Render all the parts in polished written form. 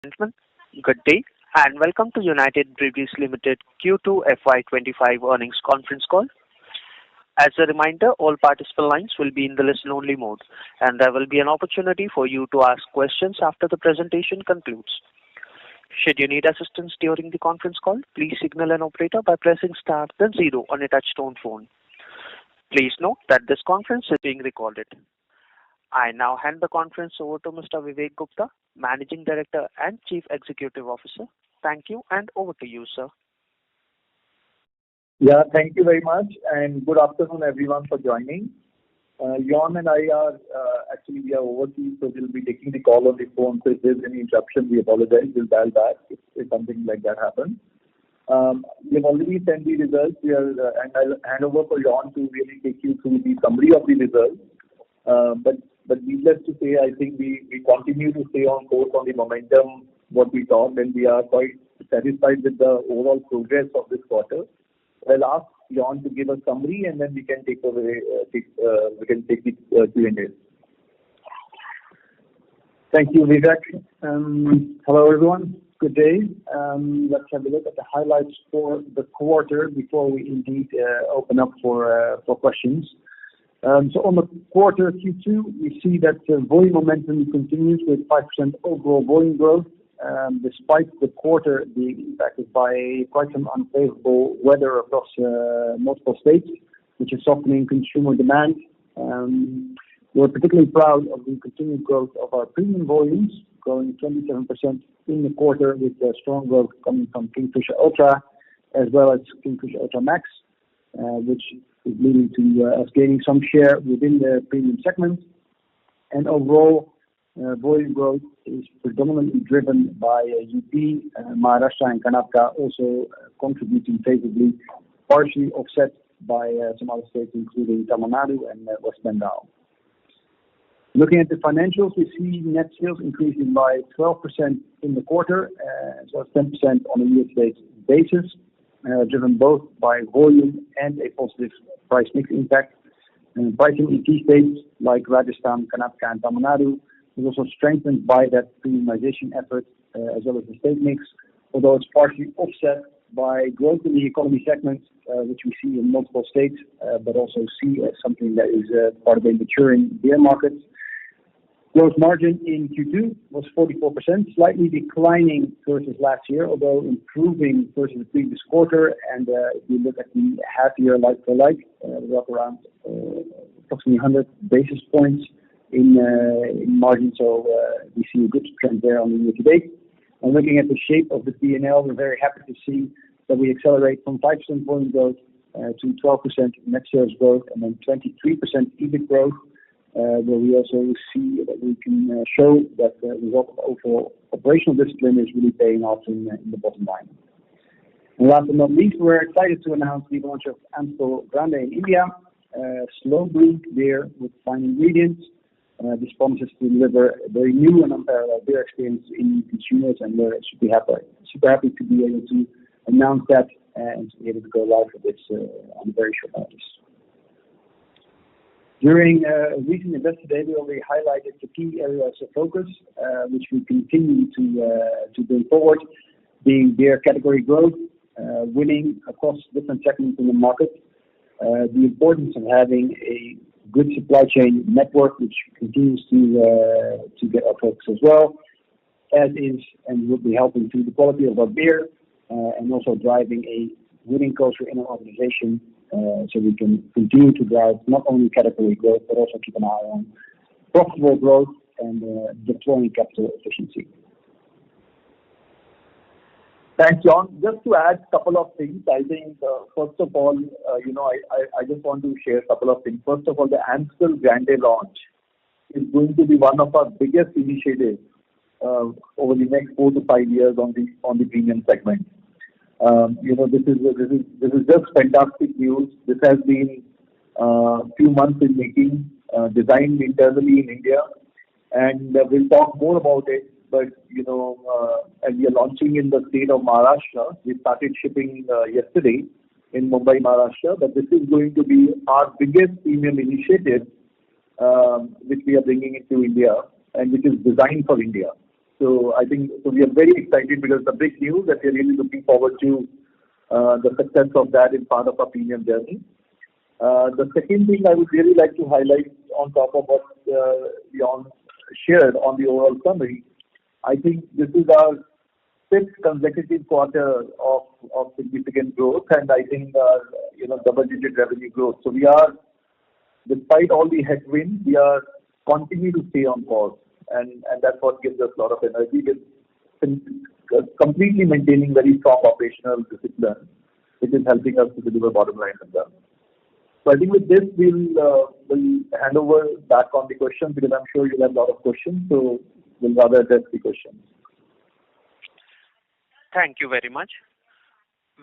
Gentlemen, good day, and welcome to United Breweries Limited Q2FY25 earnings conference call. As a reminder, all participant lines will be in the listen-only mode, and there will be an opportunity for you to ask questions after the presentation concludes. Should you need assistance during the conference call, please signal an operator by pressing star then zero on a touch-tone phone. Please note that this conference is being recorded. I now hand the conference over to Mr. Vivek Gupta, Managing Director and Chief Executive Officer. Thank you, and over to you, sir. Yeah, thank you very much, and good afternoon, everyone, for joining. Jan and I are we are overseas, so we'll be taking the call on the phone. So if there's any interruption, we apologize. We'll dial back if something like that happens. We have already sent the results. And I'll hand over for Jan to really take you through the summary of the results. But needless to say, I think we continue to stay on course on the momentum, what we thought, and we are quite satisfied with the overall progress of this quarter. I'll ask Jan to give a summary, and then we can take the Q&A. Thank you, Vivek. Hello, everyone. Good day. Let's have a look at the highlights for the quarter before we indeed open up for questions. So on the quarter Q2, we see that volume momentum continues with 5% overall volume growth, despite the quarter being impacted by quite some unfavorable weather across multiple states, which is softening consumer demand. We're particularly proud of the continued growth of our premium volumes, growing 27% in the quarter, with strong growth coming from Kingfisher Ultra as well as Kingfisher Ultra Max, which is leading to us gaining some share within the premium segment. And overall, volume growth is predominantly driven by UP, Maharashtra and Karnataka also contributing favorably, partially offset by some other states including Tamil Nadu and West Bengal. Looking at the financials, we see net sales increasing by 12% in the quarter, as well as 10% on a year-to-date basis, driven both by volume and a positive price mix impact. Pricing in key states like Rajasthan, Karnataka and Tamil Nadu is also strengthened by that premiumization effort, as well as the state mix, although it's partially offset by growth in the economy segment, which we see in multiple states, but also see as something that is part of a maturing beer market. Gross margin in Q2 was 44%, slightly declining versus last year, although improving versus the previous quarter. And if you look at the half-year like-for-like, we're up around approximately 100 basis points in margin, so we see a good trend there on the year-to-date. And looking at the shape of the P&L, we're very happy to see that we accelerate from 5% volume growth to 12% net sales growth and then 23% EBIT growth, where we also see that we can show that the result of overall operational discipline is really paying off in the bottom line. And last but not least, we're excited to announce the launch of Amstel Grande in India, slow brewed beer with fine ingredients. This promises to deliver a very new and unparalleled beer experience in consumers, and we're super happy to be able to announce that and to be able to go live with this on a very short notice. During a recent Investor Day, we already highlighted the key areas of focus, which we continue to bring forward, being beer category growth, winning across different segments in the market, the importance of having a good supply chain network, which continues to get our focus as well, as is and will be helping to the quality of our beer, and also driving a winning culture in our organization, so we can continue to drive not only category growth, but also keep an eye on profitable growth and deploying capital efficiency. Thanks, Jan. Just to add a couple of things, I think, first of all, I just want to share a couple of things. First of all, the Amstel Grande launch is going to be one of our biggest initiatives over the next 4 to 5 years on the premium segment. This is just fantastic news. This has been few months in making, designed internally in India, and we'll talk more about it. But as we are launching in the state of Maharashtra, we started shipping yesterday in Mumbai, Maharashtra. But this is going to be our biggest premium initiative, which we are bringing into India and which is designed for India. So I think we are very excited because the big news that we are really looking forward to the success of that in part of our premium journey. The second thing I would really like to highlight on top of what Jan shared on the overall summary, I think this is our fifth consecutive quarter of significant growth, and I think double-digit revenue growth. So we are, despite all the headwinds, we are continue to stay on course, and that's what gives us a lot of energy with completely maintaining very strong operational discipline, which is helping us to deliver bottom line results. So I think with this, we'll hand over back on the questions because I'm sure you'll have a lot of questions. So we'll rather address the questions. Thank you very much.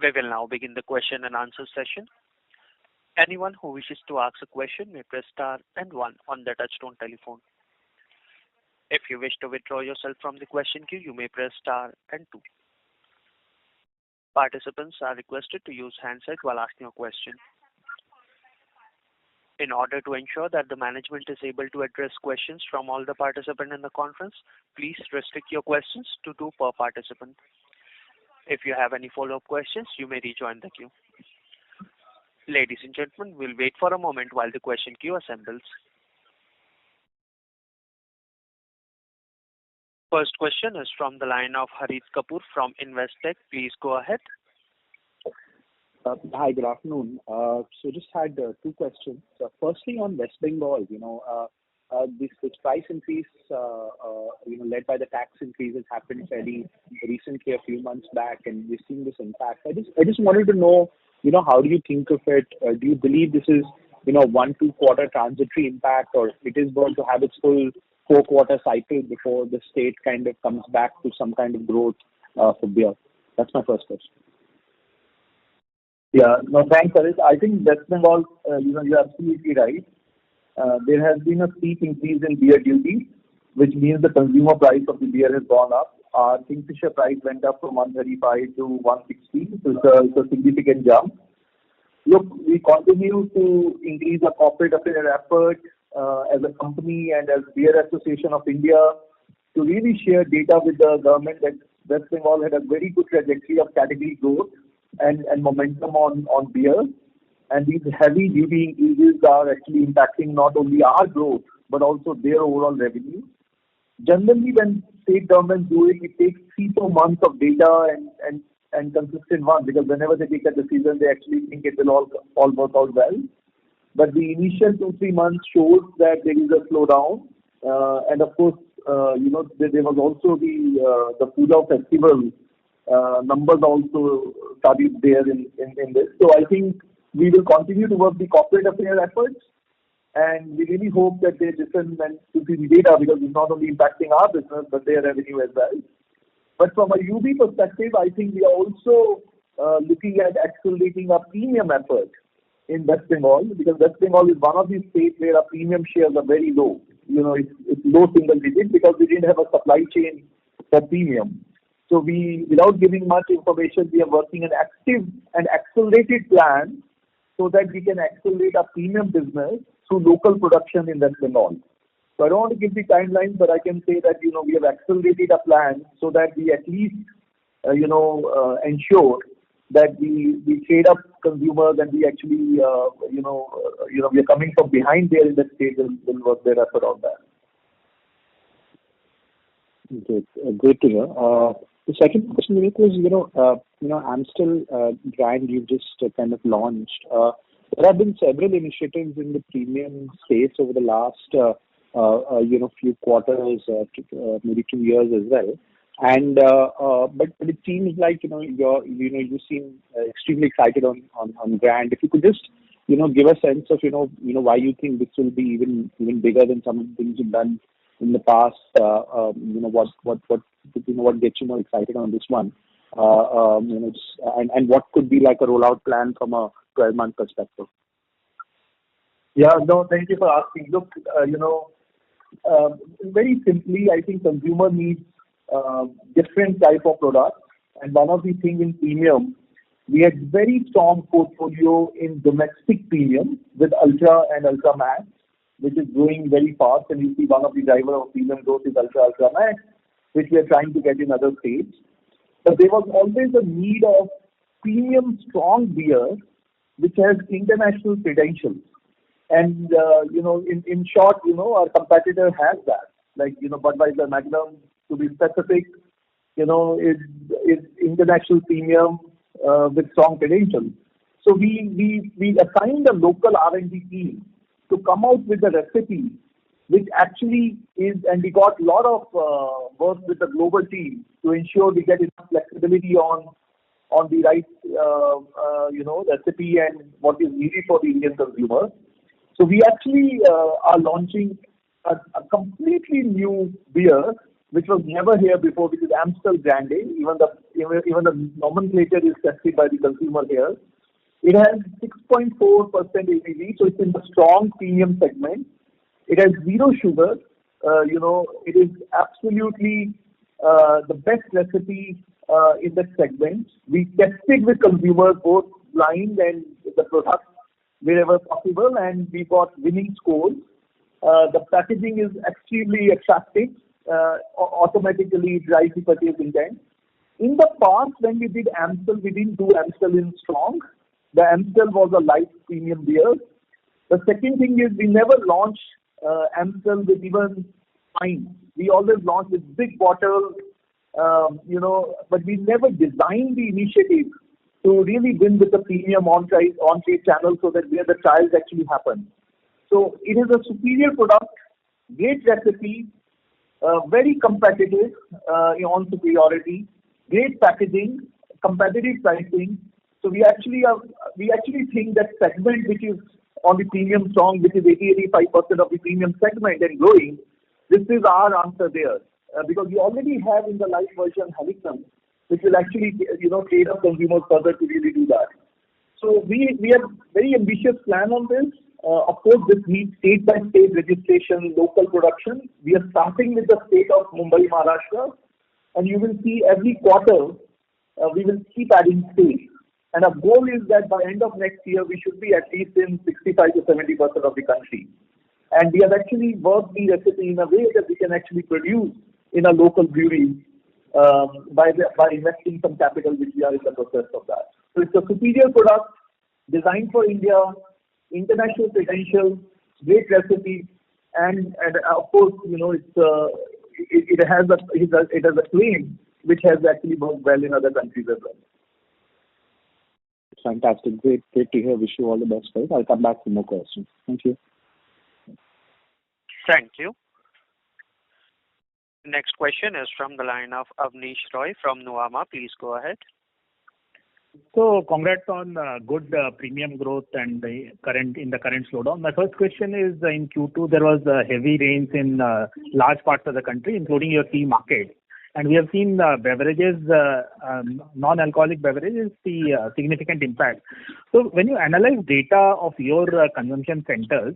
We will now begin the question and answer session. Anyone who wishes to ask a question may press star and one on the touchtone telephone. If you wish to withdraw yourself from the question queue, you may press star and two. Participants are requested to use handset while asking a question. In order to ensure that the management is able to address questions from all the participants in the conference, please restrict your questions to two per participant. If you have any follow-up questions, you may rejoin the queue. Ladies and gentlemen, we'll wait for a moment while the question queue assembles. First question is from the line of Harit Kapoor from Investec. Please go ahead. Hi, good afternoon. So just had two questions. Firstly, on West Bengal, this price increase, led by the tax increases happened fairly recently, a few months back, and we've seen this impact. I just wanted to know, how do you think of it? Do you believe this is, 1-2 quarter transitory impact, or it is going to have its full 4-quarter cycle before the state kind of comes back to some kind of growth for beer? That's my first question. Yeah, no, thanks, Harit. I think West Bengal, you're absolutely right. There has been a steep increase in beer duty, which means the consumer price of the beer has gone up. Our Kingfisher price went up from 135 to 160, so it's a significant jump. Look, we continue to increase our corporate affairs effort as a company and as Beer Association of India to really share data with the government that West Bengal had a very good trajectory of category growth and momentum on beer. And these heavy duty increases are actually impacting not only our growth, but also their overall revenue. Generally, when state governments do it, it takes 3-4 months of data and consistent one, because whenever they take a decision, they actually think it will all work out well. But the initial 2-3 months shows that there is a slowdown. And of course, there was also the Puja festival numbers also studied there in this. So I think we will continue to work the corporate affairs efforts, and we really hope that they listen and to see the data, because it's not only impacting our business but their revenue as well. But from a UB perspective, I think we are also looking at accelerating our premium effort in West Bengal, because West Bengal is one of these states where our premium shares are very low. It's low single digit because we didn't have a supply chain for premium. So without giving much information, we are working an active and accelerated plan so that we can accelerate our premium business through local production in West Bengal. So I don't want to give the timeline, but I can say that, we have accelerated a plan so that we at least, ensure that we trade up consumers and we actually, we are coming from behind there in that state and will work their effort on that. Great to hear. The second question was, Amstel brand you just kind of launched. There have been several initiatives in the premium space over the last, few quarters, maybe 2 years as well. And but it seems like you seem extremely excited on brand. If you could just give a sense of why you think this will be even bigger than some of the things you've done in the past. What gets you more excited on this one? And what could be like a rollout plan from a 12-month perspective? Yeah, no, thank you for asking. Look, very simply, I think consumer needs different type of products, and one of the things in premium, we had very strong portfolio in domestic premium with Ultra and Ultra Max, which is growing very fast, and you see one of the driver of premium growth is Ultra Max. which we are trying to get in other states. But there was always a need of premium strong beer, which has international credentials. And, in short, our competitor has that. Like, Budweiser Magnum, to be specific, is international premium with strong credentials. So we assigned a local R&D team to come out with a recipe, which actually is, and we got a lot of work with the global team to ensure we get enough flexibility on the right, recipe and what is needed for the Indian consumer. So we actually are launching a completely new beer, which was never here before, which is Amstel Grande. Even the nomenclature is tested by the consumer here. It has 6.4% ABV, so it's in the strong premium segment. It has zero sugar. It is absolutely the best recipe in that segment. We tested with consumers, both blind and the product, wherever possible, and we got winning scores. The packaging is extremely attractive, automatically drives the purchase intent. In the past, when we did Amstel, we didn't do Amstel in strong. The Amstel was a light premium beer. The second thing is we never launched Amstel with even fine. We always launched with big bottles, but we never designed the initiative to really win with the premium on-trade channel so that where the trials actually happen. So it is a superior product, great recipe, very competitive on superiority, great packaging, competitive pricing. So we actually think that segment which is on the premium strong, which is 80-85% of the premium segment and growing, this is our answer there. Because we already have in the light version Heineken, which will actually trade up consumers further to really do that. So we have very ambitious plan on this. Of course, this needs state-by-state registration, local production. We are starting with the state of Mumbai, Maharashtra, and you will see every quarter we will keep adding states. And our goal is that by end of next year, we should be at least in 65 to 70% of the country. And we have actually worked the recipe in a way that we can actually produce in a local brewery by investing some capital, which we are in the process of that. So it's a superior product designed for India, international credentials, great recipe, and of course, it has a claim which has actually worked well in other countries as well. Fantastic. Great to hear. Wish you all the best, guys. I'll come back for more questions. Thank you. Thank you. Next question is from the line of Avnish Roy from Nuvama. Please go ahead. So congrats on good premium growth and in the current slowdown. My first question is, in Q2 there was heavy rains in large parts of the country, including your key markets. And we have seen beverages, non-alcoholic beverages, see significant impact. So when you analyze data of your consumption centers,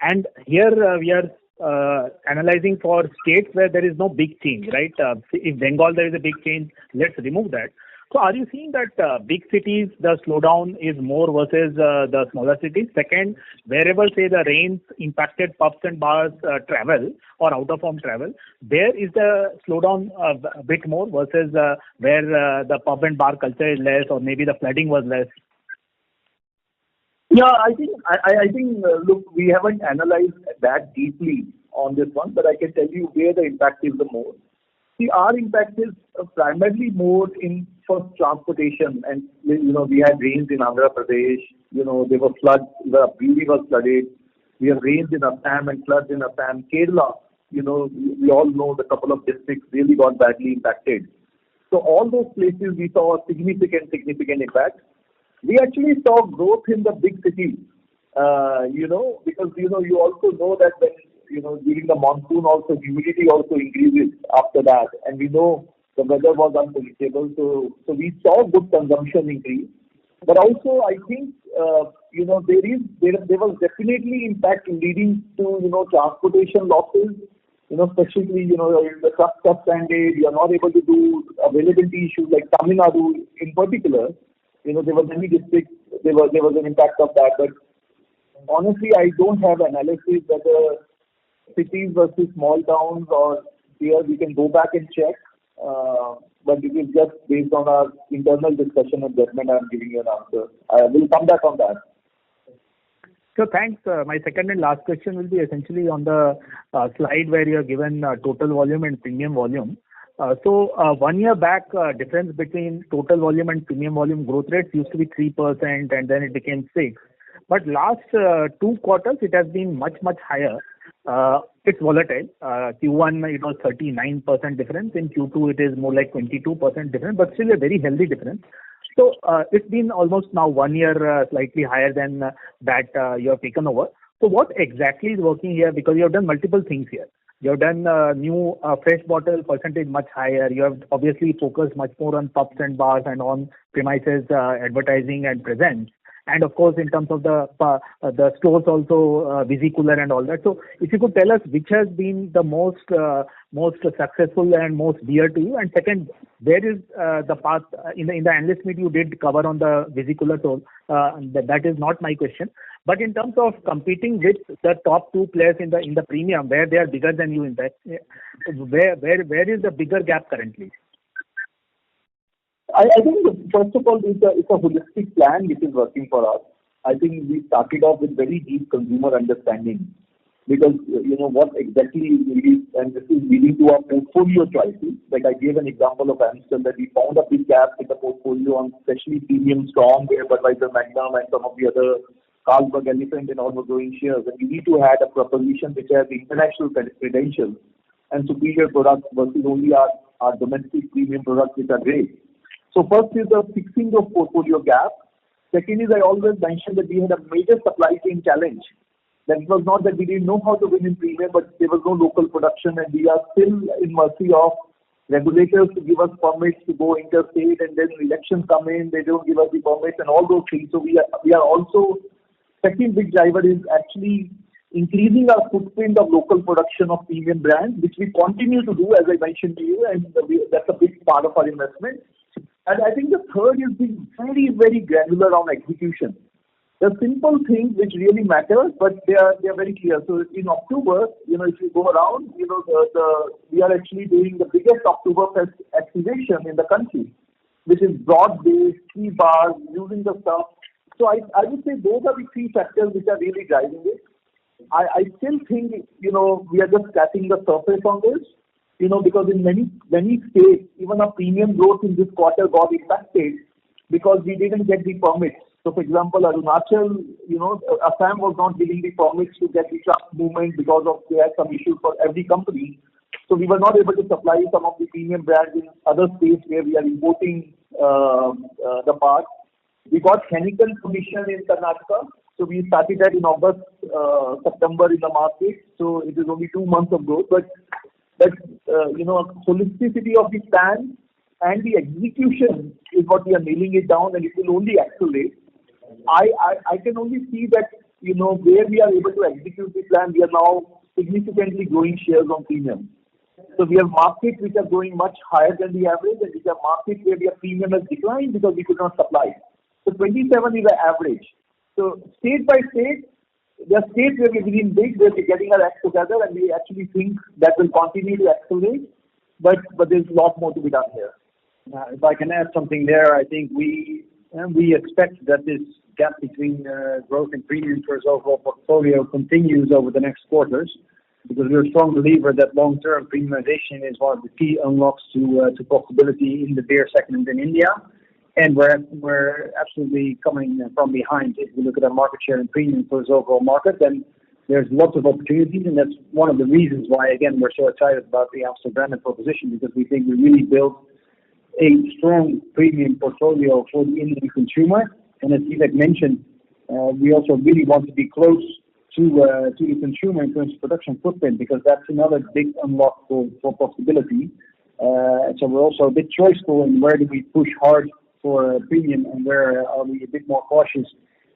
and here we are analyzing for states where there is no big change, right? If Bengal there is a big change, let's remove that. So are you seeing that big cities, the slowdown is more versus the smaller cities? Second, wherever, say, the rains impacted pubs and bars travel or out-of-home travel, there is the slowdown a bit more versus where the pub and bar culture is less, or maybe the flooding was less? Yeah, I think look, we haven't analyzed that deeply on this one, but I can tell you where the impact is the most. See, our impact is primarily more in first transportation, and we had rains in Andhra Pradesh. There were floods. The brewery was flooded. We have rains in Assam and floods in Assam. Kerala, we all know the couple of districts really got badly impacted. So all those places we saw a significant impact. We actually saw growth in the big cities, because you also know that when during the monsoon also humidity also increases after that, and we know the weather was unpredictable, so we saw good consumption increase. But also I think there was definitely impact leading to transportation losses. Especially in the truck standard, you are not able to do availability issues like Tamil Nadu in particular. There were many districts. There was an impact of that. But honestly, I don't have analysis whether cities versus small towns or here. We can go back and check, but it is just based on our internal discussion and judgment. I'm giving you an answer. I will come back on that. So thanks. My second and last question will be essentially on the slide where you have given total volume and premium volume. So 1 year back, difference between total volume and premium volume growth rates used to be 3%, and then it became 6%. But last 2 quarters, it has been much higher. It's volatile. Q1 it was 39% difference. In Q2 it is more like 22% difference, but still a very healthy difference. So it's been almost now 1 year, slightly higher than that you have taken over. So what exactly is working here? Because you have done multiple things here. You have done new fresh bottle percentage much higher. You have obviously focused much more on pubs and bars and on premises advertising and presence. And of course, in terms of the stores also, visi-cooler and all that. So if you could tell us which has been the most successful and most dear to you. And second, where is the path in the analyst meet you did cover on the visi-cooler, so that is not my question. But in terms of competing with the top 2 players in the premium, where they are bigger than you in that, where is the bigger gap currently? I think first of all, it's a holistic plan which is working for us. I think we started off with very deep consumer understanding because what exactly is, and this is leading to our portfolio choices. Like I gave an example of Amstel that we found a big gap in the portfolio on especially premium strong, where Budweiser, Magnum, and some of the other Carlsberg, Elephant, and all were growing shares. And we need to have a proposition which has international credentials and superior products versus only our domestic premium products which are great. So first is the fixing of portfolio gap. Second is I always mentioned that we had a major supply chain challenge. That it was not that we didn't know how to win in premium, but there was no local production, and we are still in mercy of regulators to give us permits to go interstate, and then elections come in, they don't give us the permits and all those things. So we are also, second big driver is actually increasing our footprint of local production of premium brands, which we continue to do, as I mentioned to you, and that's a big part of our investment. And I think the third is being very, very granular on execution. The simple things which really matter, but they are very clear. So in October, if you go around, we are actually doing the biggest Oktoberfest activation in the country, which is broad-based, key bars, using the stuff. So I would say those are the 3 factors which are really driving it. I still think, we are just scratching the surface on this. Because in many states, even our premium growth in this quarter got impacted because we didn't get the permits. So, for example, Arunachal, Assam was not giving the permits to get the truck movement because of they had some issues for every company. So we were not able to supply some of the premium brands in other states where we are importing the parts. We got chemical permission in Karnataka. So we started that in August, September in the market. So it is only 2 months of growth, but holisticity of the plan and the execution is what we are nailing it down, and it will only accelerate. I can only see that where we are able to execute the plan, we are now significantly growing shares on premium. So we have markets which are growing much higher than the average, and which are markets where their premium has declined because we could not supply. So 27 is the average. So state by state, there are states where we're being big, where we're getting our act together, and we actually think that will continue to accelerate. But there's a lot more to be done here. If I can add something there, I think we expect that this gap between growth and premium for its overall portfolio continues over the next quarters, because we're a strong believer that long-term premiumization is one of the key unlocks to profitability in the beer segment in India. And we're absolutely coming from behind. If we look at our market share in premium for its overall market, then there's lots of opportunities, and that's one of the reasons why, again, we're so excited about the Amstel branded proposition, because we think we really built a strong premium portfolio for the Indian consumer. And as Vivek mentioned, we also really want to be close to the consumer in terms of production footprint, because that's another big unlock for profitability. So we're also a bit choiceful in where do we push hard for premium and where are we a bit more cautious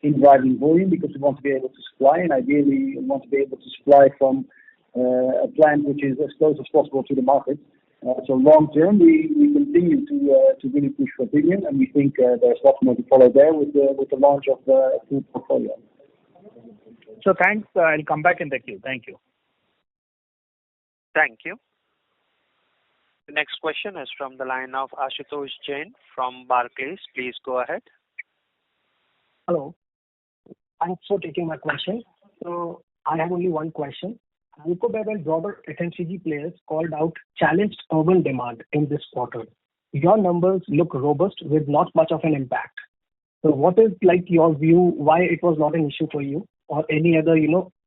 in driving volume, because we want to be able to supply, and ideally we want to be able to supply from a plant which is as close as possible to the market. So long term, we continue to really push for premium, and we think there's lots more to follow there with the launch of the full portfolio. So thanks. I'll come back in the queue. Thank you. Thank you. The next question is from the line of Ashutosh Jain from Barclays. Please go ahead. Hello. Thanks for taking my question. So I have only one question. Alcobev and broader FMCG players called out challenged urban demand in this quarter. Your numbers look robust with not much of an impact. So what is like your view why it was not an issue for you, or any other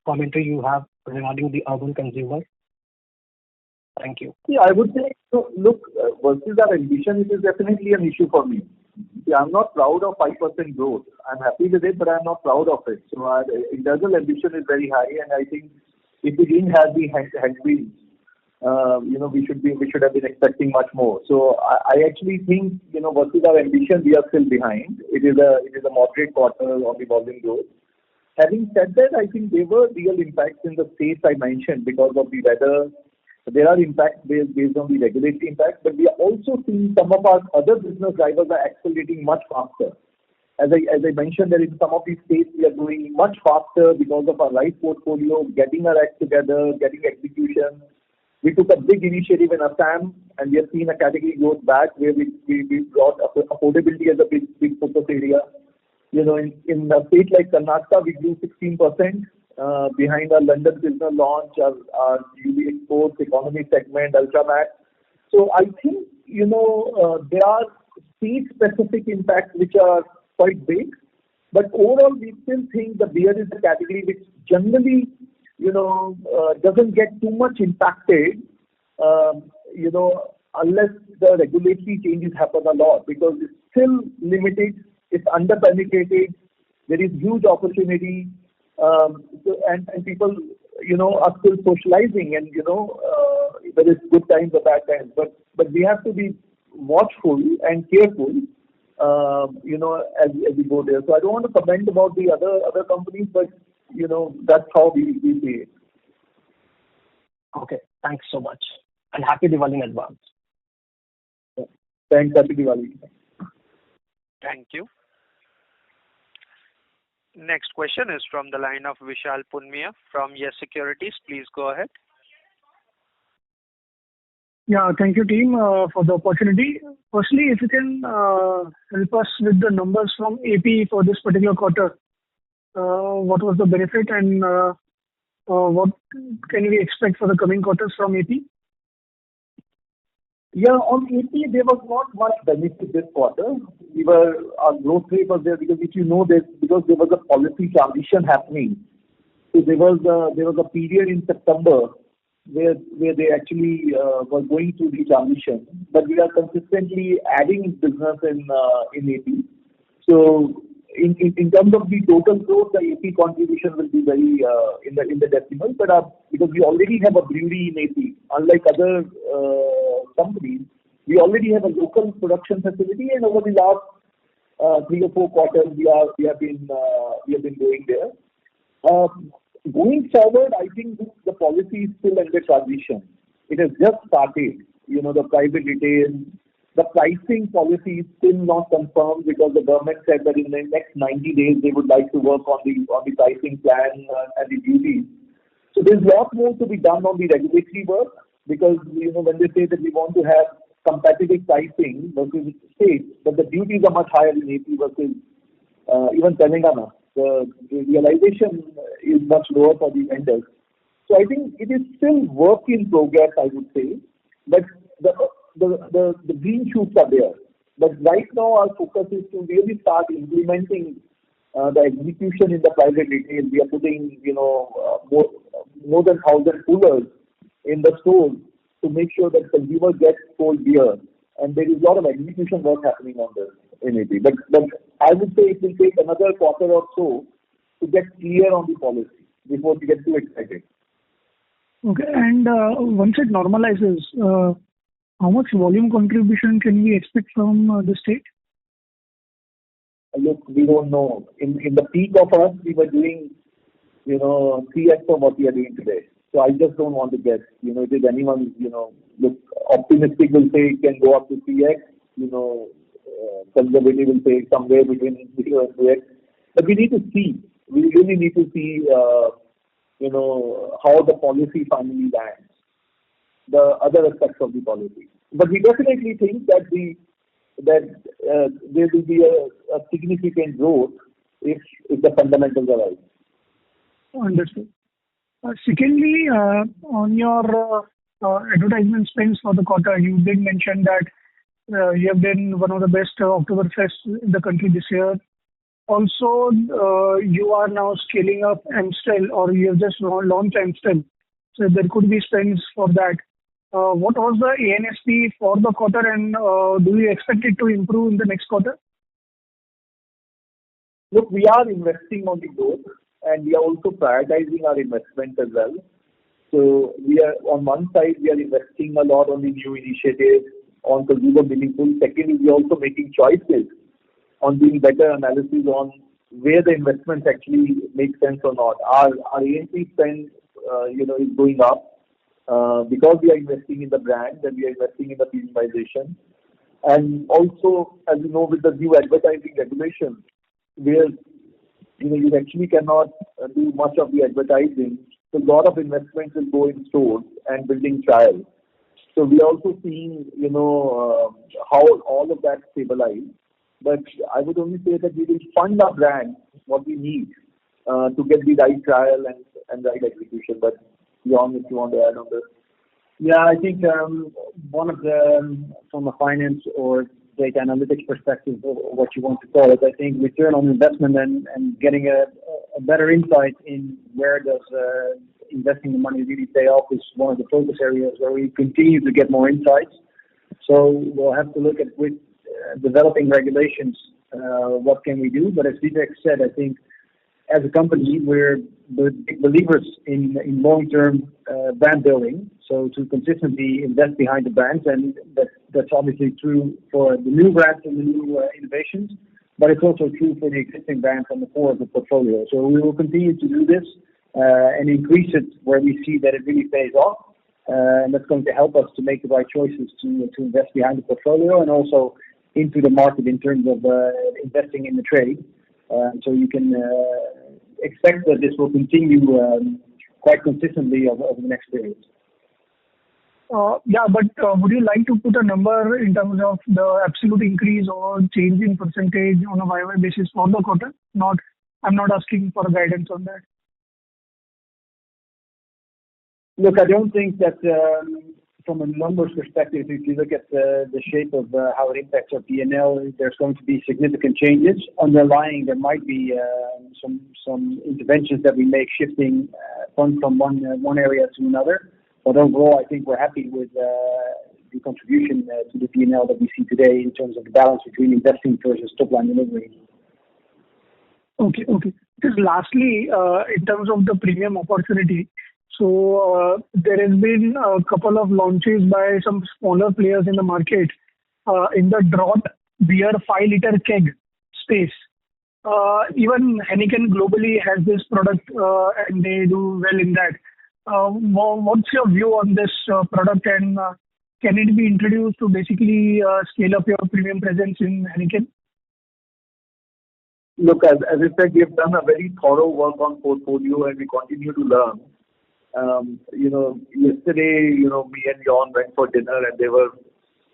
commentary you have regarding the urban consumer? Thank you. See, I would say, so look, versus our ambition, it is definitely an issue for me. See, I'm not proud of 5% growth. I'm happy with it, but I'm not proud of it. So our internal ambition is very high, and I think if we didn't have the headwinds, we should have been expecting much more. So I actually think, versus our ambition, we are still behind. It is a moderate quarter on the volume growth. Having said that, I think there were real impacts in the states I mentioned because of the weather. There are impacts based on the regulatory impact, but we are also seeing some of our other business drivers are accelerating much faster. As I mentioned, that in some of these states we are doing much faster because of our right portfolio, getting our act together, getting execution. We took a big initiative in Assam, and we have seen a category growth back where we brought affordability as a big focus area. In a state like Karnataka, we grew 16%. Behind our London business launch, our UV exports, economy segment, Ultramax. So I think, there are state-specific impacts which are quite big. But overall, we still think the beer is a category which generally, doesn't get too much impacted, unless the regulatory changes happen a lot, because it's still limited, it's under-penetrated, there is huge opportunity. And people, are still socializing, and there is good times or bad times. But we have to be watchful and careful, as we go there. So I don't want to comment about the other companies, but that's how we see it. Okay, thanks so much, and happy Diwali in advance. Thanks, happy Diwali. Thank you. Next question is from the line of Vishal Punmiya from Yes Securities. Please go ahead. Yeah, thank you, team, for the opportunity. Firstly, if you can help us with the numbers from AP for this particular quarter. What was the benefit, and what can we expect for the coming quarters from AP? Yeah, on AP, there was not much benefit this quarter. Our growth rate was there because because there was a policy transition happening. So there was a period in September where they actually were going through the transition. But we are consistently adding business in AP. So in terms of the total growth, the AP contribution will be very in the decimal. But because we already have a brewery in AP, unlike other companies, we already have a local production facility, and over the last 3 or 4 quarters, we have been going there. Going forward, I think the policy is still under transition. It has just started. The private retail, the pricing policy is still not confirmed because the government said that in the next 90 days they would like to work on the pricing plan and the duties. So there's a lot more to be done on the regulatory work, because when they say that we want to have competitive pricing versus states, but the duties are much higher in AP versus even Telangana. The realization is much lower for the vendors. So I think it is still work in progress, I would say, but the green shoots are there. But right now our focus is to really start implementing the execution in the private retail. We are putting more than 1,000 coolers in the stores to make sure that consumers get cold beer, and there is a lot of execution work happening on this in AP. But I would say it will take another quarter or so to get clear on the policy before we get too excited. Okay, and once it normalizes, how much volume contribution can we expect from the state? Look, we don't know. In the peak of us, we were doing 3x of what we are doing today. So I just don't want to guess. If anyone, look, optimistic will say it can go up to 3x. Conservative will say somewhere between 0 and 2x. But we need to see. We really need to see, how the policy finally lands. The other aspects of the policy. But we definitely think that there will be a significant growth if the fundamentals are right. Understood. Secondly, on your advertisement spends for the quarter, you did mention that you have been one of the best Oktoberfest in the country this year. Also, you are now scaling up Amstel, or you have just launched Amstel, so there could be spends for that. What was the ANSP for the quarter, and do you expect it to improve in the next quarter? Look, we are investing on the growth, and we are also prioritizing our investment as well. So we are, on one side, we are investing a lot on the new initiatives, on consumer meaningful. Secondly, we are also making choices on doing better analysis on where the investments actually make sense or not. Our A&P spend, is going up because we are investing in the brand and we are investing in the premiumization. And also, as you know, with the new advertising regulations, where you actually cannot do much of the advertising, so a lot of investments will go in stores and building trials. So we are also seeing, how all of that stabilize. But I would only say that we will fund our brand what we need to get the right trial and right execution. But Jan, if you want to add on this. Yeah, I think one of the, from a finance or data analytics perspective, or what you want to call it, I think return on investment and getting a better insight in where does investing the money really pay off is one of the focus areas where we continue to get more insights. So we'll have to look at with developing regulations, what can we do? But as Vivek said, I think as a company, we're big believers in long-term brand building. So to consistently invest behind the brands, and that's obviously true for the new brands and the new innovations, but it's also true for the existing brands and the core of the portfolio. So we will continue to do this and increase it where we see that it really pays off. And that's going to help us to make the right choices to invest behind the portfolio and also into the market in terms of investing in the trade. So you can expect that this will continue quite consistently over the next period. Yeah, but would you like to put a number in terms of the absolute increase or change in percentage on a YY basis for the quarter? I'm not asking for guidance on that. Look, I don't think that from a numbers perspective, if you look at the shape of how it impacts our P&L, there's going to be significant changes. Underlying, there might be some interventions that we make shifting funds from one area to another. But overall, I think we're happy with the contribution to the P&L that we see today in terms of the balance between investing versus top-line delivery. Okay. Just lastly, in terms of the premium opportunity, so there has been a couple of launches by some smaller players in the market in the draught beer 5-liter keg space. Even Heineken globally has this product and they do well in that. What's your view on this product, and can it be introduced to basically scale up your premium presence in Heineken? Look, as I said, we have done a very thorough work on portfolio and we continue to learn. Yesterday, me and Jan went for dinner and there were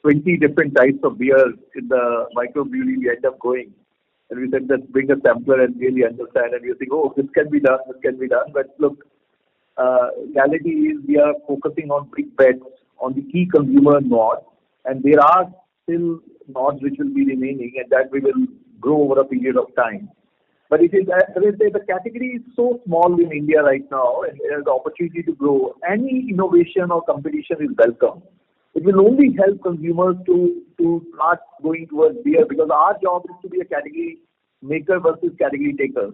20 different types of beer in the microbrewery we end up going. And we said, let's bring a sampler and really understand. And we think, this can be done. But look, reality is we are focusing on big bets on the key consumer nods, and there are still nods which will be remaining, and that we will grow over a period of time. But it is, as I say, the category is so small in India right now, and there is the opportunity to grow. Any innovation or competition is welcome. It will only help consumers to start going towards beer, because our job is to be a category maker versus category taker.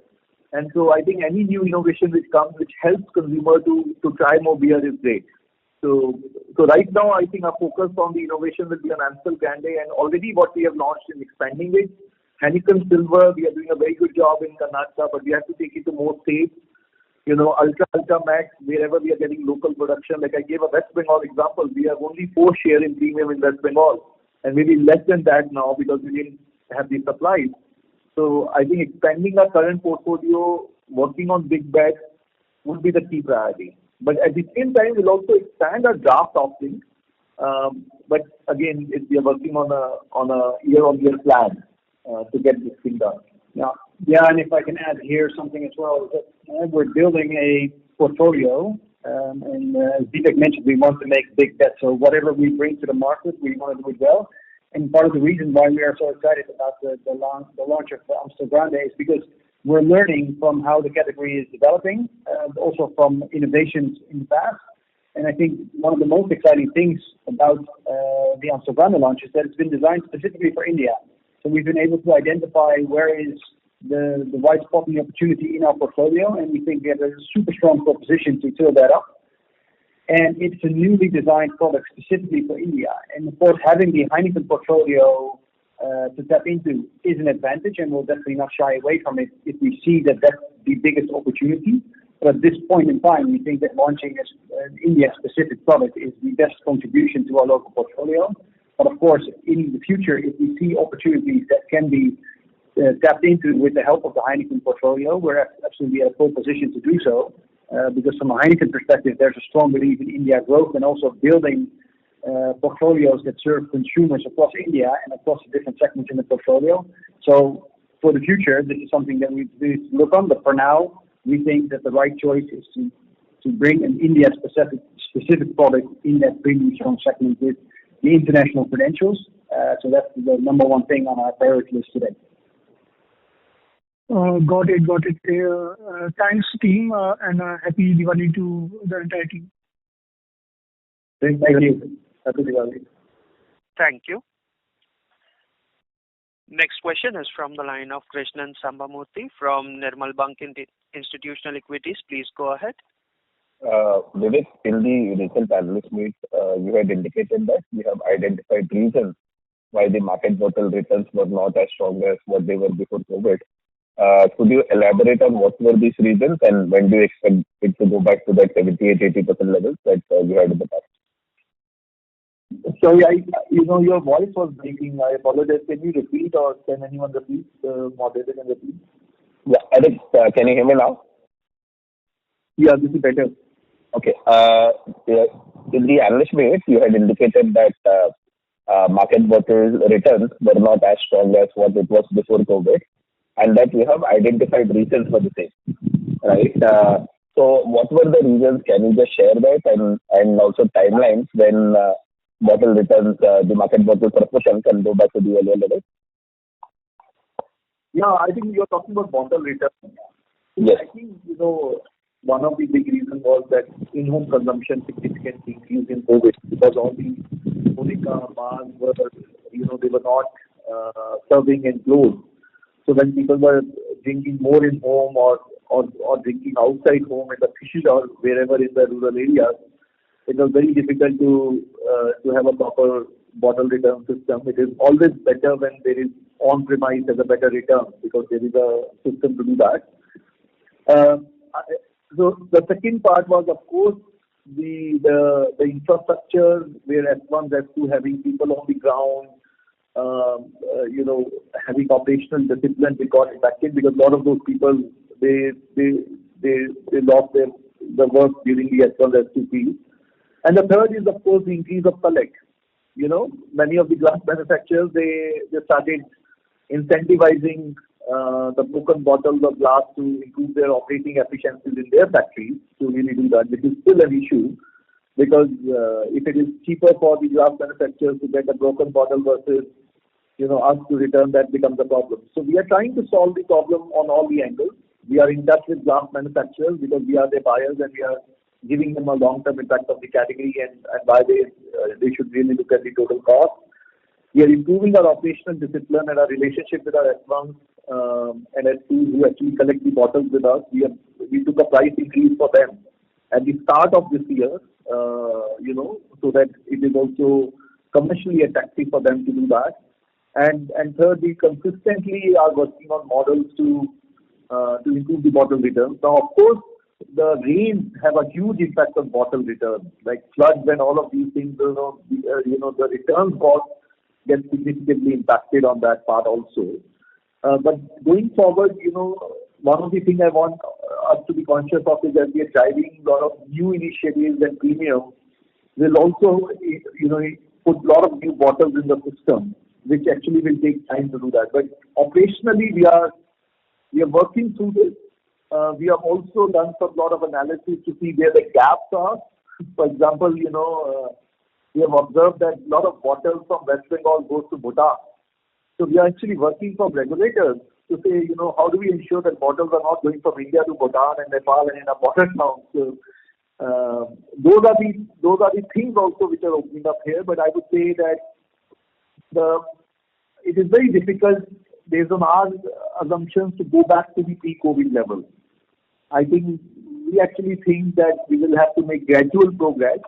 And so I think any new innovation which comes, which helps consumer to try more beer is great. So right now, I think our focus on the innovation will be on Amstel Grande, and already what we have launched in expanding it. Heineken Silver, we are doing a very good job in Karnataka, but we have to take it to more states. Ultra Max, wherever we are getting local production. Like I gave a West Bengal example, we have only 4 share in premium in West Bengal, and maybe less than that now because we didn't have the supplies. So I think expanding our current portfolio, working on big bets would be the key priority. But at the same time, we'll also expand our draft offering But again, we are working on a year-on-year plan to get this thing done. Yeah, and if I can add here something as well, is that we're building a portfolio, and as Deepak mentioned, we want to make big bets. So whatever we bring to the market, we want to do it well. And part of the reason why we are so excited about the launch of Amstel Grande is because we're learning from how the category is developing, also from innovations in the past. And I think one of the most exciting things about the Amstel Grande launch is that it's been designed specifically for India. So we've been able to identify where is the right spot and the opportunity in our portfolio, and we think we have a super strong proposition to fill that up. And it's a newly designed product specifically for India. And of course, having the Heineken portfolio to tap into is an advantage, and we'll definitely not shy away from it if we see that that's the biggest opportunity. But at this point in time, we think that launching an India-specific product is the best contribution to our local portfolio. But of course, in the future, if we see opportunities that can be tapped into with the help of the Heineken portfolio, we're absolutely at a full position to do so. Because from a Heineken perspective, there's a strong belief in India growth and also building portfolios that serve consumers across India and across the different segments in the portfolio. So for the future, this is something that we look on. But for now, we think that the right choice is to bring an India-specific product in that premium strong segment with the international credentials. So that's the number one thing on our priority list today. Got it. Thanks, team, and happy Diwali to the entire team. Thank you. Happy Diwali. Thank you. Next question is from the line of Krishnan Sambamurthy from Nirmal Bang Institutional Equities. Please go ahead. Vivek, in the recent analyst meet, you had indicated that you have identified reasons why the market bottle returns were not as strong as what they were before COVID. Could you elaborate on what were these reasons, and when do you expect it to go back to that 78-80% levels that you had in the past? Sorry, your voice was breaking. I apologize. Can you repeat, or can anyone repeat? Moderator can repeat. Yeah, Alex, can you hear me now? Yeah, this is better. Okay. In the analyst meet, you had indicated that market bottle returns were not as strong as what it was before COVID, and that you have identified reasons for the same, right? So what were the reasons? Can you just share that, and also timelines when bottle returns, the market bottle proportion can go back to the earlier level? Yeah, I think you're talking about bottle returns. Yes. I think, one of the big reasons was that in-home consumption significantly increased in COVID because all the horeca bars were, they were not serving and closed. So when people were drinking more in home or drinking outside home in the field or wherever in the rural areas, it was very difficult to have a proper bottle return system. It is always better when there is on-premise as a better return because there is a system to do that. So the second part was, of course, the infrastructure where S1, S2 having people on the ground, having operational discipline, we got impacted because a lot of those people they lost their work during the S1, S2 period. And the third is, of course, the increase of collect. Many of the glass manufacturers they started incentivizing the broken bottles of glass to improve their operating efficiencies in their factories to really do that, which is still an issue because if it is cheaper for the glass manufacturers to get a broken bottle versus us to return, that becomes a problem. So we are trying to solve the problem on all the angles. We are in touch with glass manufacturers because we are their buyers and we are giving them a long-term impact of the category and why they should really look at the total cost. We are improving our operational discipline and our relationship with our S1s and S2s who actually collect the bottles with us. We took a price increase for them at the start of this year, so that it is also commercially attractive for them to do that. And third, we consistently are working on models to improve the bottle returns. Now, of course, the rains have a huge impact on bottle returns, like floods and all of these things. The return cost gets significantly impacted on that part also. But going forward, one of the things I want us to be conscious of is that we are driving a lot of new initiatives and premium We'll also, put a lot of new bottles in the system, which actually will take time to do that. But operationally, we are working through this. We have also done some lot of analysis to see where the gaps are. For example, we have observed that a lot of bottles from West Bengal goes to Bhutan. So we are actually working from regulators to say, how do we ensure that bottles are not going from India to Bhutan and Nepal and in a border town. So those are the things also which are opening up here. But I would say that it is very difficult based on our assumptions to go back to the pre-COVID level. I think we actually think that we will have to make gradual progress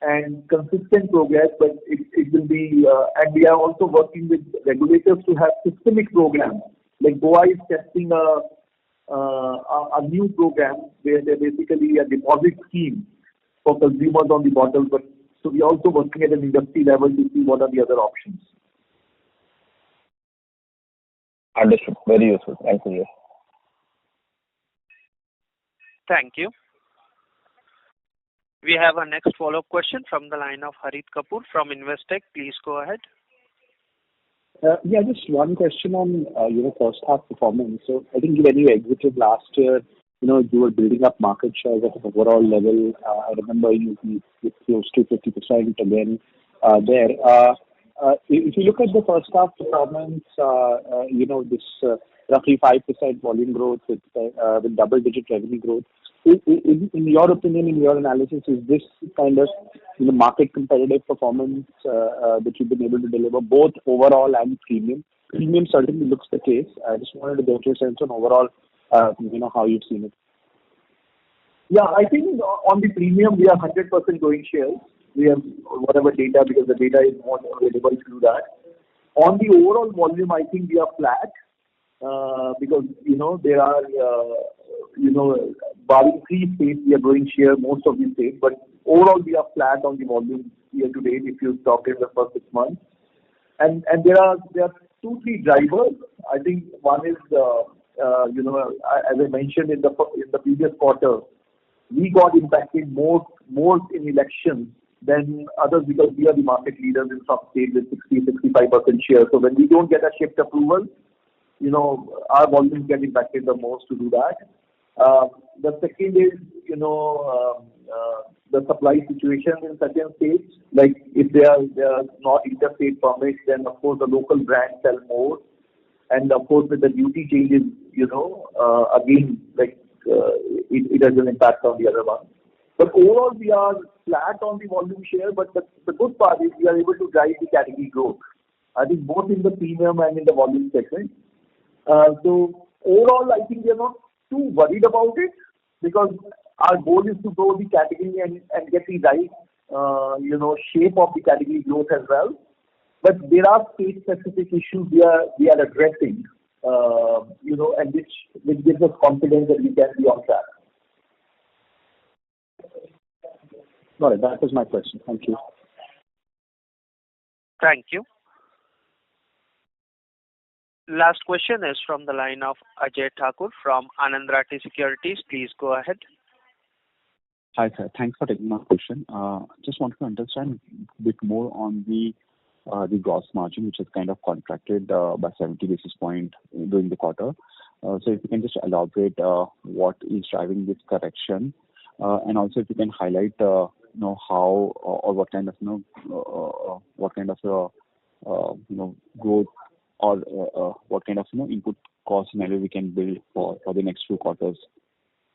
and consistent progress, but it will be, and we are also working with regulators to have systemic programs. Like Goa is testing a new program where they're basically a deposit scheme for consumers on the bottles. But so we are also working at an industry level to see what are the other options. Understood. Very useful. Thank you. Thank you. We have our next follow-up question from the line of Harit Kapoor from Investec. Please go ahead. Just one question on first half performance. So I think when you exited last year, you were building up market shares at an overall level. I remember you close to 50% again there. If you look at the first half performance, this roughly 5% volume growth with double-digit revenue growth. In your opinion, in your analysis, is this kind of market competitive performance that you've been able to deliver both overall and premium? Premium certainly looks the case. I just wanted to get your sense on overall, how you've seen it. Yeah, I think on the premium, we are 100% growing shares. We have whatever data, because the data is not available to do that. On the overall volume, I think we are flat because, there are, barring 3 states, we are growing share most of the states. But overall, we are flat on the volume year to date if you talk in the first 6 months. And there are 2-3 drivers. I think one is, as I mentioned in the previous quarter, we got impacted more in elections than others because we are the market leaders in some states with 60-65% share. So when we don't get a shift approval, our volumes get impacted the most to do that. The second is, the supply situation in certain states. Like if they are not interstate permits, then of course the local brands sell more. And of course with the duty changes, again, it has an impact on the other one. But overall, we are flat on the volume share. But the good part is we are able to drive the category growth. I think both in the premium and in the volume segment. So overall, I think we are not too worried about it because our goal is to grow the category and get the right, shape of the category growth as well. But there are state-specific issues we are addressing, and which gives us confidence that we can be on track. Got it. That was my question. Thank you. Thank you. Last question is from the line of Ajay Thakur from Anand Rathi Securities. Please go ahead. Hi, sir. Thanks for taking my question. Just wanted to understand a bit more on the gross margin, which has kind of contracted by 70 basis points during the quarter. So if you can just elaborate what is driving this correction, and also if you can highlight how or what kind of growth or what kind of input cost scenario we can build for the next few quarters,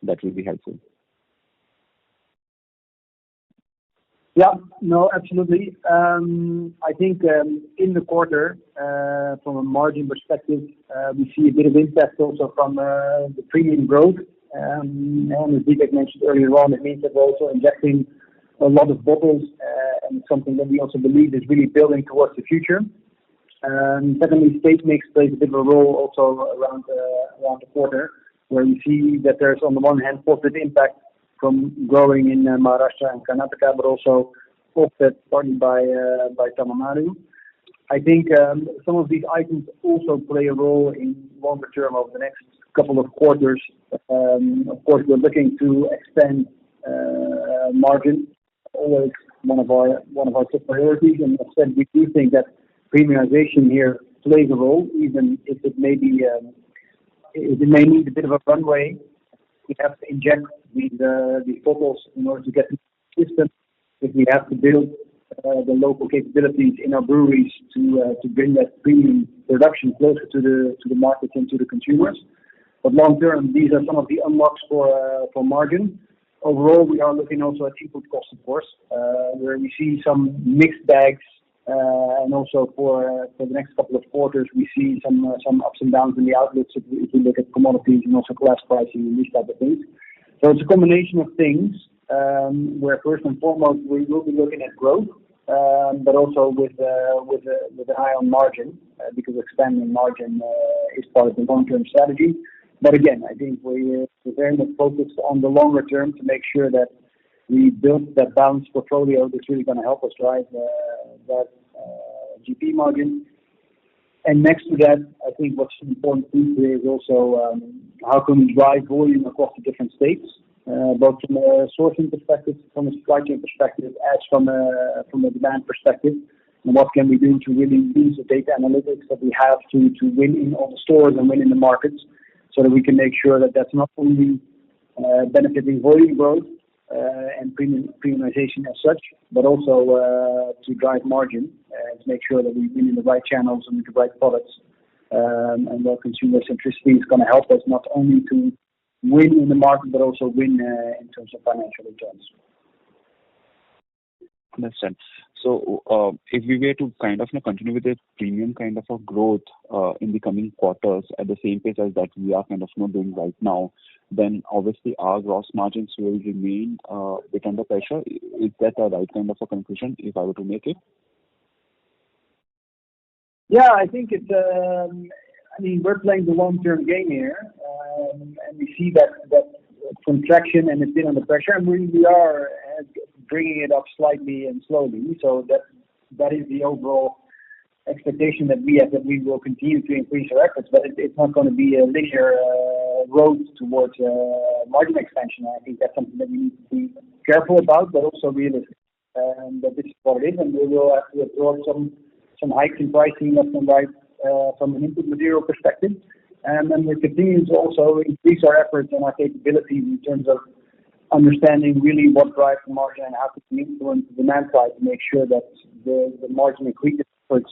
that will be helpful. Yeah, no, absolutely. I think in the quarter, from a margin perspective, we see a bit of impact also from the premium growth. And as Deepak mentioned earlier on, it means that we're also injecting a lot of bottles, and something that we also believe is really building towards the future. Secondly, state mix plays a bit of a role also around the quarter, where we see that there's on the one hand positive impact from growing in Maharashtra and Karnataka, but also offset partly by Tamil Nadu. I think some of these items also play a role in longer term over the next couple of quarters. Of course, we're looking to expand margin always one of our top priorities. And as I said, we do think that premiumization here plays a role, even if it may be it may need a bit of a runway. We have to inject these bottles in order to get the system. If we have to build the local capabilities in our breweries to bring that premium production closer to the markets and to the consumers. But long term, these are some of the unlocks for margin. Overall, we are looking also at input costs, of course, where we see some mixed bags, and also for the next couple of quarters, we see some ups and downs in the outlooks if we look at commodities and also glass pricing and these type of things. So it's a combination of things, where first and foremost we will be looking at growth, but also with an eye on margin, because expanding margin is part of the long-term strategy. But again, I think we're very much focused on the longer term to make sure that we build that balanced portfolio that's really going to help us drive that GP margin. And next to that, I think what's important here is also how can we drive volume across the different states, both from a sourcing perspective, from a supply chain perspective, as from a demand perspective. And what can we do to really use the data analytics that we have to win in all the stores and win in the markets, so that we can make sure that that's not only benefiting volume growth and premiumization as such, but also to drive margin and to make sure that we win in the right channels and with the right products, and where consumer centricity is going to help us not only to win in the market, but also win in terms of financial returns. Understand. So, if we were to kind of continue with a premium kind of a growth in the coming quarters at the same pace as that we are kind of doing right now, then obviously our gross margins will remain a bit under pressure. Is that a right kind of a conclusion if I were to make it? Yeah, I think it's. I mean, we're playing the long-term game here, and we see that contraction, and it's been under pressure, and we are bringing it up slightly and slowly. So that is the overall expectation that we have, that we will continue to increase our efforts, but it's not going to be a linear road towards margin expansion. I think that's something that we need to be careful about, but also realistic. That this is what it is, and we will have to absorb some hikes in pricing left and right from an input material perspective. And then we continue to also increase our efforts and our capabilities in terms of understanding really what drives the margin and how to influence the demand side to make sure that the margin accretive efforts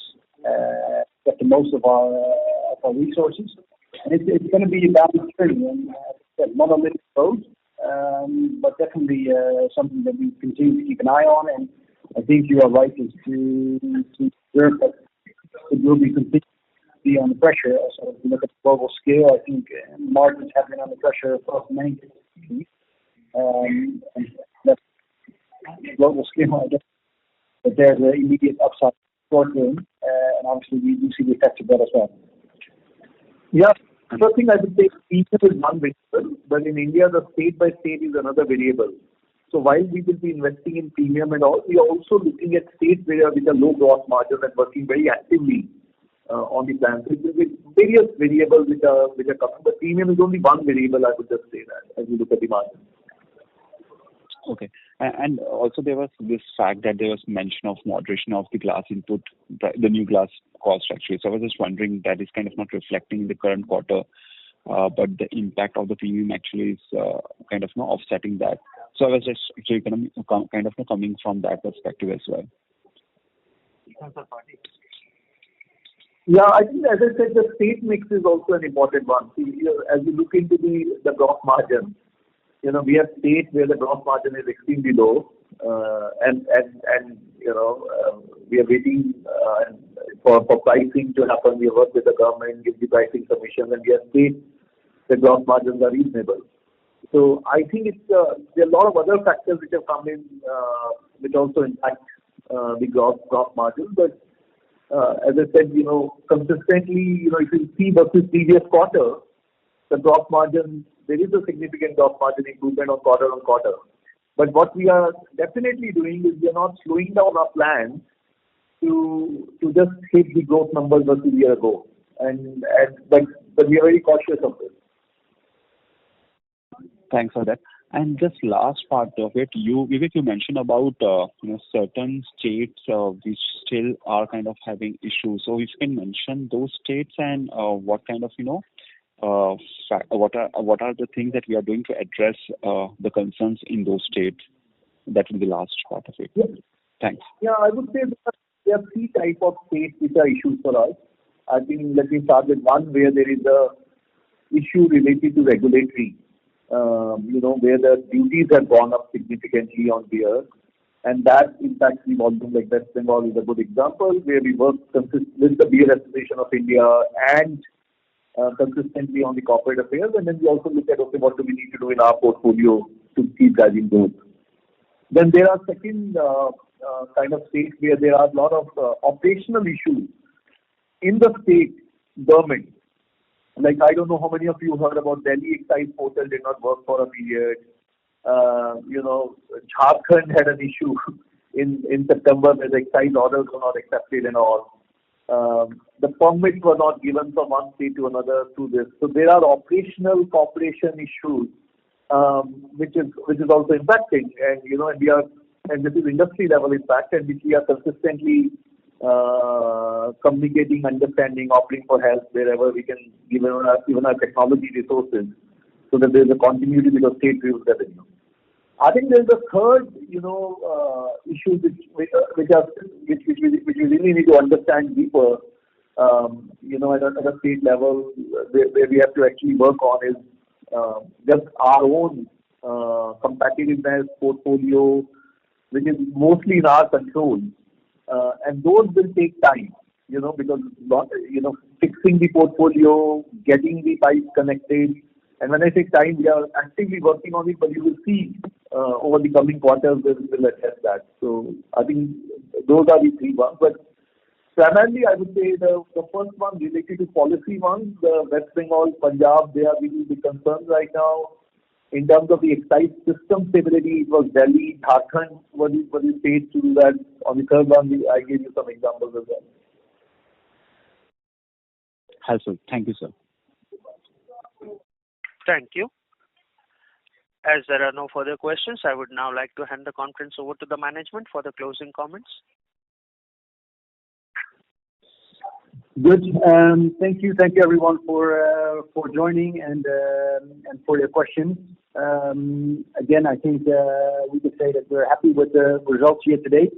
get the most of our resources. And it's going to be a balanced journey, and not a linear road, but definitely something that we continue to keep an eye on. And I think you are right to observe that it will be continuing to be under pressure. Also, if you look at the global scale, I think margins have been under pressure across many countries. And that's global scale, I guess. But there's an immediate upside short term, and obviously we do see the effects of that as well. Yeah, first thing I would say, premium is one variable, but in India the state by state is another variable. So while we will be investing in premium and all, we are also looking at states where with a low gross margin and working very actively on the plan. So there will be various variables which are coming, but premium is only one variable. I would just say that as we look at the margin. Okay. And also there was this fact that there was mention of moderation of the glass input, the new glass cost actually. So I was just wondering, that is kind of not reflecting in the current quarter, but the impact of the premium actually is kind of offsetting that. So I was just actually kind of coming from that perspective as well. Yeah, I think as I said, the state mix is also an important one. See, as you look into the gross margin, we have states where the gross margin is extremely low, and we are waiting for pricing to happen. We work with the government, give the pricing submissions, and we have states the gross margins are reasonable. So I think there are a lot of other factors which have come in, which also impact the gross margin. But as I said, consistently, if you see versus previous quarter, the gross margin, there is a significant gross margin improvement on quarter. But what we are definitely doing is we are not slowing down our plans to just hit the growth numbers versus a year ago. But we are very cautious of this. Thanks for that. And just last part of it, Vivek, you mentioned about certain states which still are kind of having issues. So if you can mention those states and what kind of what are the things that we are doing to address the concerns in those states? That will be the last part of it. Yeah. Thanks. Yeah, I would say there are three types of states which are issues for us. I think let me start with one where there is a issue related to regulatory, where the duties have gone up significantly on beer. And that impacts the volume, like West Bengal is a good example, where we work with the Beer Association of India and consistently on the corporate affairs. And then we also look at, okay, what do we need to do in our portfolio to keep driving growth. Then there are second kind of states where there are a lot of operational issues in the state government. Like, I don't know how many of you heard about Delhi excise portal did not work for a period. Jharkhand had an issue in September where the excise orders were not accepted and all. The permits were not given from one state to another through this. So there are operational cooperation issues, which is also impacting, and this is industry level impact, and which we are consistently communicating, understanding, offering for help wherever we can, given our technology resources, so that there is a continuity with the state revenue. I think there is a third, issue which we really need to understand deeper, at a state level, where we have to actually work on is just our own competitiveness portfolio, which is mostly in our control, and those will take time, because fixing the portfolio, getting the pipes connected. And when I say time, we are actively working on it, but you will see over the coming quarters we'll address that. So I think those are the three ones. But primarily, I would say the first one related to policy ones, the West Bengal, Punjab, they are really the concerns right now. In terms of the excise system stability, it was Delhi, Jharkhand were the states to do that. On the third one, I gave you some examples as well. Helpful. Thank you, sir. Thank you. As there are no further questions, I would now like to hand the conference over to the management for the closing comments. Good. Thank you everyone for joining and for your questions. Again, I think we could say that we're happy with the results here today,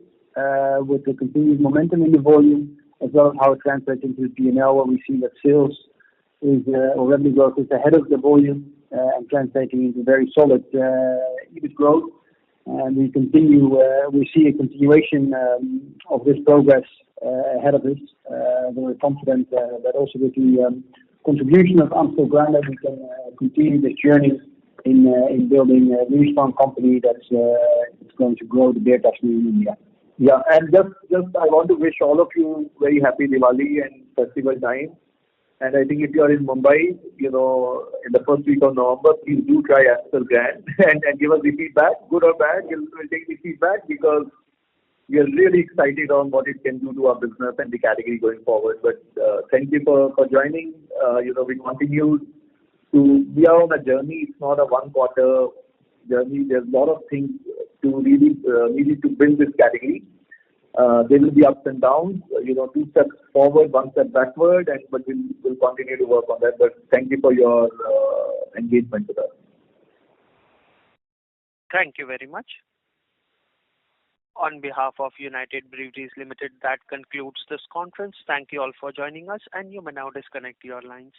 with the continued momentum in the volume, as well as how it translates into the P&L, where we see that sales or revenue growth is ahead of the volume and translating into very solid EBIT growth. And we see a continuation of this progress ahead of us. We're confident that also with the contribution of Amstel Grande, we can continue this journey in building a really strong company that's going to grow the beer category in India. Yeah, and just I want to wish all of you very happy Diwali and festival time. And I think if you are in Mumbai, in the first week of November, please do try Amstel Grande and give us the feedback, good or bad. We'll take the feedback, because we are really excited on what it can do to our business and the category going forward. But thank you for joining. We continue we are on a journey. It's not a one quarter journey. There's a lot of things to really needed to build this category. There will be ups and downs, 2 steps forward, 1 step backward, but we'll continue to work on that. But thank you for your engagement with us. Thank you very much. On behalf of United Breweries Limited, that concludes this conference. Thank you all for joining us, and you may now disconnect your lines.